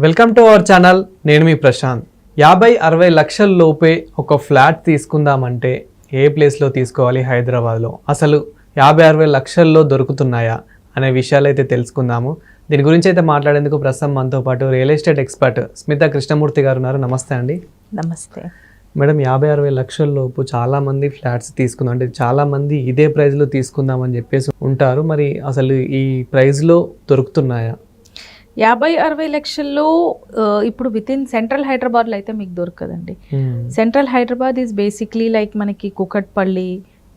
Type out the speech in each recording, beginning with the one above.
Welcome to our channel. నేను మీ ప్రశాంత్. 50-60 లక్షల లోపే ఒక ఫ్లాట్ తీసుకుందామంటే ఏ ప్లేస్లో తీసుకోవాలి హైదరాబాద్లో? అసలు 50-60 లక్షల్లో దొరుకుతున్నాయా అనే విషయాలు అయితే తెలుసుకుందాము. దీని గురించి అయితే మాట్లాడేందుకు ప్రస్తుతం మనతో పాటు real estate expert Smitha Krishnamurthy garu ఉన్నారు. నమస్తే అండి. నమస్తే మేడం. 50-60 లక్షల లోపు చాలామంది ఫ్లాట్స్ తీసుకుందాం అంటే చాలామంది ఇదే ప్రైస్లో తీసుకుందామని చెప్పేసి ఉంటారు. మరి అసలు ఈ ప్రైస్లో దొరుకుతున్నాయా? 50-60 లక్షల్లో ఇప్పుడు విత్ ఇన్ సెంట్రల్ హైదరాబాద్లో అయితే మీకు దొరకదండి. Central Hyderabad is basically like మనకి కుకట్పల్లి,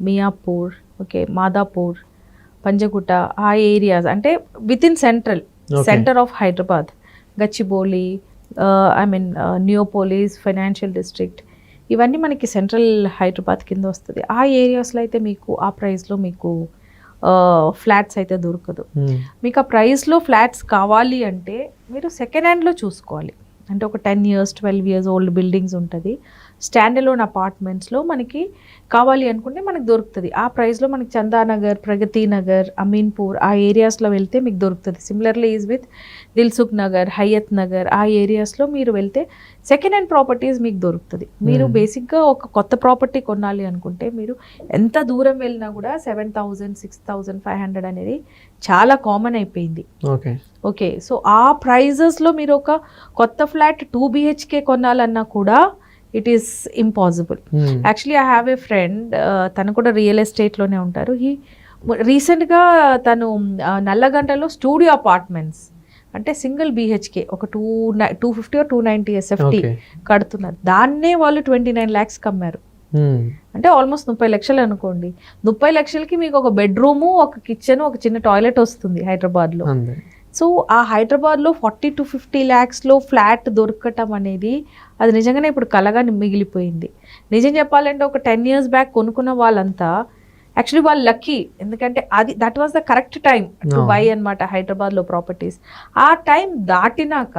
మియాపూర్, ఓకే, మాదాపూర్, పంజగుట్ట, ఆ ఏరియాస్ అంటే within centre of Hyderabad, Gachibowli, Neopolis, financial district, ఇవన్నీ మనకి సెంట్రల్ హైదరాబాద్ కింద వస్తుంది. ఆ ఏరియాస్లో అయితే మీకు ఆ ప్రైస్లో మీకు ఫ్లాట్స్ అయితే దొరకదు. మీకు ఆ ప్రైస్లో ఫ్లాట్స్ కావాలి అంటే మీరు సెకండ్ హ్యాండ్లో చూసుకోవాలి. అంటే ఒక 10 years 12 years ఓల్డ్ బిల్డింగ్స్ ఉంటుంది, స్టాండ్ అలోన్ అపార్ట్మెంట్స్లో మనకి కావాలి అనుకుంటే మనకు దొరుకుతుంది. ఆ ప్రైస్లో మనకి చందానగర్, ప్రగతి నగర్, అమీన్పూర్ ఆ ఏరియాస్లో వెళ్తే మీకు దొరుకుతుంది. Similarly is with Dilsukhnagar, Hayathnagar ఆ ఏరియాస్లో మీరు వెళ్తే సెకండ్ హ్యాండ్ ప్రాపర్టీస్ మీకు దొరుకుతుంది. మీరు బేసిక్గా ఒక కొత్త ప్రాపర్టీ కొనాలి అనుకుంటే మీరు ఎంత దూరం వెళ్ళినా కూడా 7,000 6,500 అనేది చాలా కామన్ అయిపోయింది. ఓకే, సో ఆ ప్రైజెస్లో మీరు ఒక కొత్త ఫ్లాట్ 2 BHK కొనాలన్నా కూడా it is impossible. Actually I have a friend, తను కూడా రియల్ ఎస్టేట్లోనే ఉంటారు. రీసెంట్గా తను నల్లగంటలో స్టూడియో అపార్ట్మెంట్స్ అంటే సింగిల్ BHK ఒక 250 or 290 SFT కడుతున్నారు. దాన్నే వాళ్ళు 29 lakhs అమ్మారు. అంటే ఆల్మోస్ట్ 30 లక్షలు అనుకోండి. 30 లక్షలకి మీకు ఒక బెడ్రూము, ఒక కిచెన్, ఒక చిన్న టాయిలెట్ వస్తుంది హైదరాబాద్లో. సో ఆ హైదరాబాద్లో 40 to 50 lakhsలో ఫ్లాట్ దొరకటం అనేది అది నిజంగానే ఇప్పుడు కలగా మిగిలిపోయింది. నిజం చెప్పాలంటే ఒక 10 years బ్యాక్ కొనుక్కున్న వాళ్ళంతా యాక్చువల్లీ వాళ్ళు లక్కీ, ఎందుకంటే that was the correct time to buy అనమాట హైదరాబాద్లో ప్రాపర్టీస్. ఆ టైం దాటినాక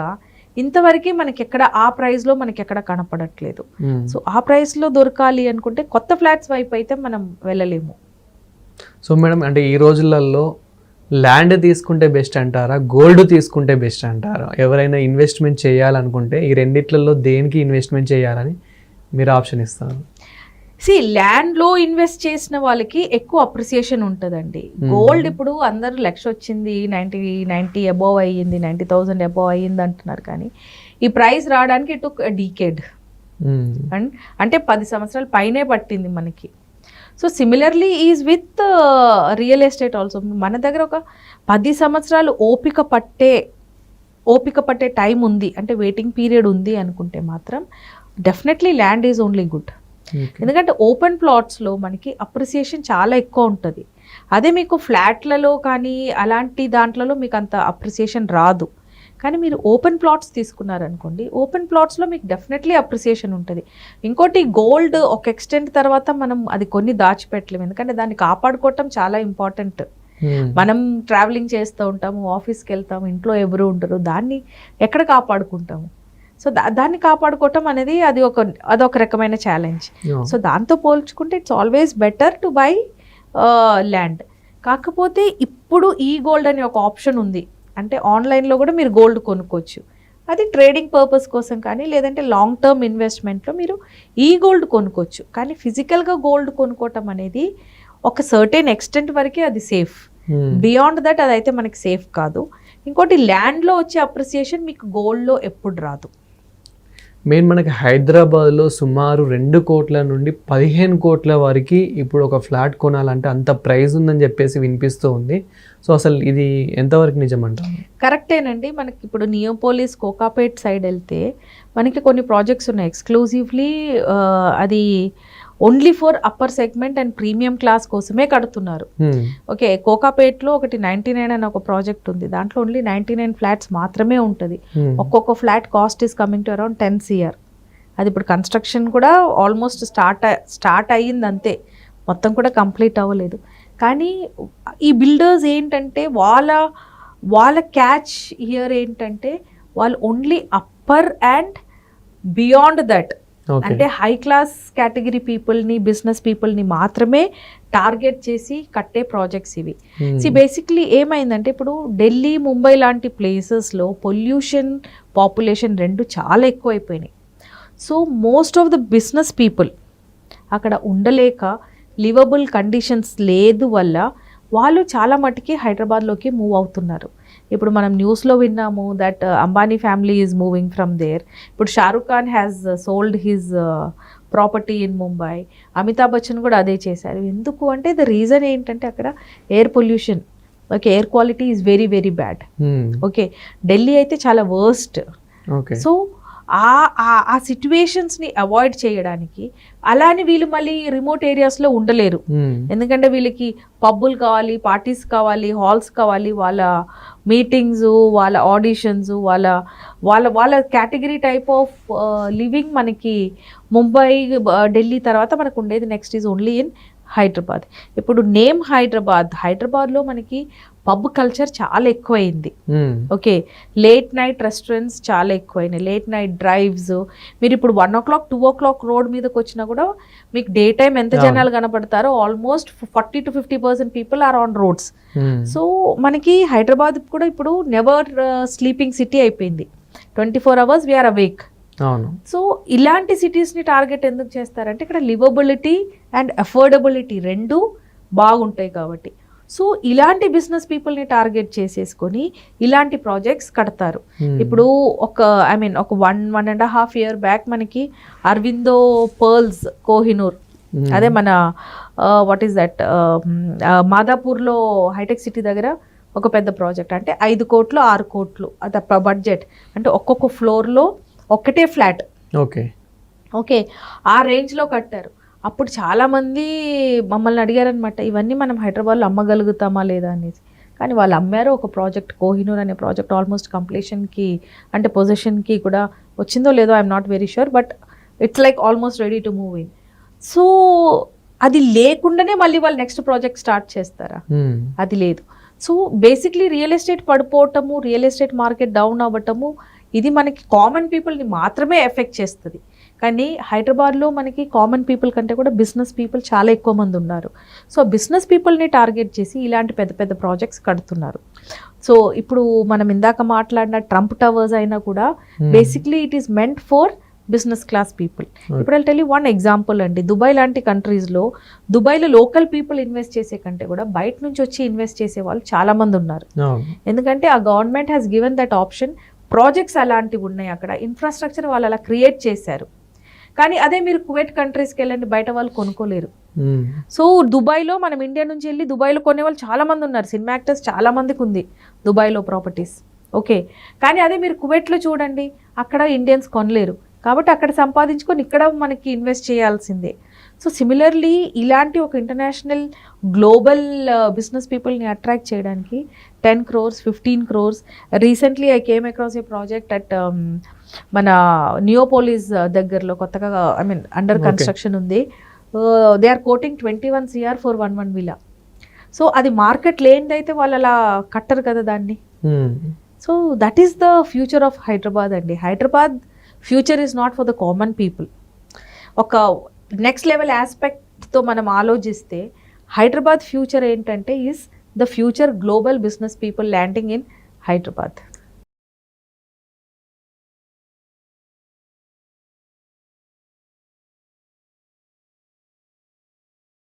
ఇంతవరకు మనకి ఎక్కడ ఆ ప్రైస్లో మనకి ఎక్కడ కనపడట్లేదు. సో ఆ ప్రైస్లో దొరకాలి అనుకుంటే కొత్త ఫ్లాట్స్ వైపు అయితే మనం వెళ్ళలేము. సో మేడం, అంటే ఈ రోజులలో ల్యాండ్ తీసుకుంటే బెస్ట్ అంటారా, గోల్డ్ తీసుకుంటే బెస్ట్ అంటారా? ఎవరైనా ఇన్వెస్ట్మెంట్ చేయాలనుకుంటే ఈ రెండిట్లలో దేనికి ఇన్వెస్ట్మెంట్ చేయాలని మీరు ఆప్షన్ ఇస్తారు? ల్యాండ్లో ఇన్వెస్ట్ చేసిన వాళ్ళకి ఎక్కువ అప్రిసియేషన్ ఉంటుందండి. గోల్డ్ ఇప్పుడు అందరూ 1,00,000 వచ్చింది, 90 అబోవ్ అయ్యింది, 90,000 అబోవ్ అయ్యింది అంటున్నారు. కానీ ఈ ప్రైస్ రావడానికి ఇటు డీకేడ్ అంటే 10 సంవత్సరాల పైనే పట్టింది మనకి. So similarly is with real estate also. మన దగ్గర ఒక 10 సంవత్సరాలు ఓపిక పట్టే టైం ఉంది అంటే వెయిటింగ్ పీరియడ్ ఉంది అనుకుంటే మాత్రం definitely land is only good. ఎందుకంటే ఓపెన్ ప్లాట్స్లో మనకి అప్రిసియేషన్ చాలా ఎక్కువ ఉంటుంది. అదే మీకు ఫ్లాట్లలో కానీ అలాంటి దాంట్లలో మీకు అంత అప్రిసియేషన్ రాదు. కానీ మీరు ఓపెన్ ప్లాట్స్ తీసుకున్నారనుకోండి, ఓపెన్ ప్లాట్స్లో మీకు డెఫినెట్లీ అప్రిసియేషన్ ఉంటుంది. ఇంకోటి గోల్డ్ ఒక ఎక్స్టెంట్ తర్వాత మనం అది కొన్ని దాచిపెట్టలేము, ఎందుకంటే దాన్ని కాపాడుకోవటం చాలా ఇంపార్టెంట్. మనం ట్రావెలింగ్ చేస్తూ ఉంటాము, ఆఫీస్కి వెళ్తాము, ఇంట్లో ఎవరు ఉంటారు, దాన్ని ఎక్కడ కాపాడుకుంటాము? సో దాన్ని కాపాడుకోవటం అనేది అదొక రకమైన ఛాలెంజ్. సో దాంతో పోల్చుకుంటే it's always better to buy land. కాకపోతే ఇప్పుడు ఈ గోల్డ్ అనే ఒక ఆప్షన్ ఉంది. అంటే ఆన్లైన్లో కూడా మీరు గోల్డ్ కొనుక్కోవచ్చు. అది ట్రేడింగ్ పర్పస్ కోసం కానీ లేదంటే లాంగ్ టర్మ్ ఇన్వెస్ట్మెంట్లో మీరు ఈ గోల్డ్ కొనుక్కోవచ్చు. కానీ ఫిజికల్గా గోల్డ్ కొనుక్కోవటం అనేది ఒక సర్టెన్ ఎక్స్టెంట్ వరకే అది సేఫ్. బియాండ్ దట్ అదైతే మనకి సేఫ్ కాదు. ఇంకోటి ల్యాండ్లో వచ్చే అప్రిసియేషన్ మీకు గోల్డ్లో ఎప్పుడు రాదు. మెయిన్ మనకి హైదరాబాద్లో సుమారు 2 కోట్ల నుండి 15 కోట్ల వరకు ఇప్పుడు ఒక ఫ్లాట్ కొనాలంటే అంత ప్రైస్ ఉందని చెప్పేసి వినిపిస్తూ ఉంది. సో అసలు ఇది ఎంతవరకు నిజమంటారు? కరెక్టేనండి. మనకి ఇప్పుడు నియోపోలిస్, కోకాపేట్ సైడ్ వెళ్తే మనకి కొన్ని ప్రాజెక్ట్స్ ఉన్నాయి ఎక్స్క్లూజివ్లీ అది only for upper segment and premium class కోసమే కడుతున్నారు. ఓకే, కోకాపేట్లో ఒకటి 99 అని ఒక ప్రాజెక్ట్ ఉంది. దాంట్లో ఓన్లీ 99 ఫ్లాట్స్ మాత్రమే ఉంటుంది. ఒక్కొక్క flat cost is coming to around 10 crore. అది ఇప్పుడు కన్స్ట్రక్షన్ కూడా ఆల్మోస్ట్ స్టార్ట్ అయ్యింది, అంతే, మొత్తం కూడా కంప్లీట్ అవ్వలేదు. కానీ ఈ బిల్డర్స్ ఏంటంటే వాళ్ళ క్యాచ్ హియర్ ఏంటంటే వాళ్ళు only upper and beyond that అంటే హై క్లాస్ కేటగిరీ పీపుల్ని, బిజినెస్ పీపుల్ని మాత్రమే టార్గెట్ చేసి కట్టే ప్రాజెక్ట్స్ ఇవి. బేసిక్లీ ఏమైందంటే ఇప్పుడు ఢిల్లీ, ముంబై లాంటి ప్లేసెస్లో పొల్యూషన్ పాపులేషన్ రెండు చాలా ఎక్కువైపోయినాయి. So most of the business people అక్కడ ఉండలేక లివబుల్ కండిషన్స్ లేదు వల్ల వాళ్ళు చాలా మటుకి హైదరాబాద్లోకి మూవ్ అవుతున్నారు. ఇప్పుడు మనం న్యూస్లో విన్నాము that Ambani family is moving from there. ఇప్పుడు Shahrukh Khan has sold his property in Mumbai. Amitabh Bachchan కూడా అదే చేశారు. ఎందుకు అంటే ద రీజన్ ఏంటంటే అక్కడ air pollution, okay, air quality is very very bad. Okay, Delhi అయితే చాలా వర్స్ట్. సో ఆ సిచ్యువేషన్స్ని అవాయిడ్ చేయడానికి అలానే వీళ్ళు మళ్ళీ రిమోట్ ఏరియాస్లో ఉండలేరు. ఎందుకంటే వీళ్ళకి పబ్బులు కావాలి, పార్టీస్ కావాలి, హాల్స్ కావాలి, వాళ్ళ మీటింగ్స్, వాళ్ళ ఆడిషన్స్, వాళ్ళ వాళ్ళ వాళ్ళ కేటగిరీ టైప్ ఆఫ్ లివింగ్ మనకి ముంబై, ఢిల్లీ తర్వాత మనకు ఉండేది next is only in Hyderabad. ఇప్పుడు నేమ్ హైదరాబాద్లో మనకి పబ్ కల్చర్ చాలా ఎక్కువైంది. ఓకే, లేట్ నైట్ రెస్టారెంట్స్ చాలా ఎక్కువైనాయి, లేట్ నైట్ డ్రైవ్స్. మీరు ఇప్పుడు 1 o'clock 2 o'clock రోడ్ మీదకి వచ్చినా కూడా మీకు డే టైం ఎంత జనాలు కనపడతారో almost 40 to 50% people are on roads. So మనకి హైదరాబాద్ కూడా ఇప్పుడు నెవర్ స్లీపింగ్ సిటీ అయిపోయింది. 24 hours వీఆర్ అవేక్. సో ఇలాంటి సిటీస్ని టార్గెట్ ఎందుకు చేస్తారంటే ఇక్కడ లివబిలిటీ అండ్ అఫోర్డబిలిటీ రెండు బాగుంటాయి కాబట్టి. సో ఇలాంటి బిజినెస్ పీపుల్ని టార్గెట్ చేసేసుకొని ఇలాంటి ప్రాజెక్ట్స్ కడతారు. ఇప్పుడు ఒక 1.5 year బ్యాక్ మనకి అరవిందో పర్ల్స్ కోహినూర్, అదే మన వాట్ ఈస్ దట్ మాదాపూర్లో హైటెక్ సిటీ దగ్గర ఒక పెద్ద ప్రాజెక్ట్, అంటే 5 కోట్లు 6 కోట్లు అది బడ్జెట్. అంటే ఒక్కొక్క ఫ్లోర్లో ఒక్కటే ఫ్లాట్. ఓకే, ఆ రేంజ్లో కట్టారు. అప్పుడు చాలామంది మమ్మల్ని అడిగారనమాట, ఇవన్నీ మనం హైదరాబాద్లో అమ్మగలుగుతామా లేదా అనేసి. కానీ వాళ్ళు అమ్మారు. ఒక ప్రాజెక్ట్ కోహినూర్ అనే ప్రాజెక్ట్ ఆల్మోస్ట్ కంప్లీషన్కి అంటే పొజిషన్కి కూడా వచ్చిందో లేదో I'm not very sure, but it's like almost ready to move in. So అది లేకుండానే మళ్ళీ వాళ్ళు నెక్స్ట్ ప్రాజెక్ట్ స్టార్ట్ చేస్తారా? అది లేదు. సో బేసిక్లీ రియల్ ఎస్టేట్ పడిపోవటము, రియల్ ఎస్టేట్ మార్కెట్ డౌన్ అవ్వటము, ఇది మనకి కామన్ పీపుల్ని మాత్రమే ఎఫెక్ట్ చేస్తుంది. కానీ హైదరాబాద్లో మనకి కామన్ పీపుల్ కంటే కూడా బిజినెస్ పీపుల్ చాలా ఎక్కువ మంది ఉన్నారు. సో బిజినెస్ పీపుల్ని టార్గెట్ చేసి ఇలాంటి పెద్ద పెద్ద ప్రాజెక్ట్స్ కడుతున్నారు. సో ఇప్పుడు మనం ఇందాక మాట్లాడిన ట్రంప్ టవర్స్ అయినా కూడా basically it is meant for business class people. ఇప్పుడు I'll tell you one example అండి. దుబాయ్ లాంటి కంట్రీస్లో దుబాయ్లో లోకల్ పీపుల్ ఇన్వెస్ట్ చేసే కంటే కూడా బయట నుంచి వచ్చి ఇన్వెస్ట్ చేసే వాళ్ళు చాలా మంది ఉన్నారు. ఎందుకంటే ఆ government has given that option. Projects అలాంటివి ఉన్నాయి, అక్కడ ఇన్ఫ్రాస్ట్రక్చర్ వాళ్ళు అలా క్రియేట్ చేశారు. కానీ అదే మీరు కువైట్ కంట్రీస్కి వెళ్ళండి, బయట వాళ్ళు కొనుక్కోలేరు. సో దుబాయ్లో మనం ఇండియా నుంచి వెళ్ళి దుబాయ్లో కొనే వాళ్ళు చాలా మంది ఉన్నారు. సినిమా యాక్టర్స్ చాలా మందికి ఉంది దుబాయ్లో ప్రాపర్టీస్. ఓకే, కానీ అదే మీరు కువైట్లో చూడండి, అక్కడ ఇండియన్స్ కొనలేరు. కాబట్టి అక్కడ సంపాదించుకొని ఇక్కడ మనకి ఇన్వెస్ట్ చేయాల్సిందే. సో సిమిలర్లీ ఇలాంటి ఒక ఇంటర్నేషనల్ గ్లోబల్ బిజినెస్ పీపుల్ని అట్రాక్ట్ చేయడానికి 10 crores 15 crores. Recently I came across a project at మన నియోపోలిస్ దగ్గరలో కొత్తగా అండర్ కన్స్ట్రక్షన్ ఉంది. They are quoting 21 crore for 1 villa. So అది మార్కెట్ లేనిదైతే వాళ్ళు అలా కట్టరు కదా దాన్ని. So that is the future of Hyderabad అండి. Hyderabad future is not for the common people. ఒక నెక్స్ట్ లెవెల్ ఆస్పెక్ట్తో మనం ఆలోచిస్తే హైదరాబాద్ ఫ్యూచర్ ఏంటంటే is the future global business people landing in Hyderabad.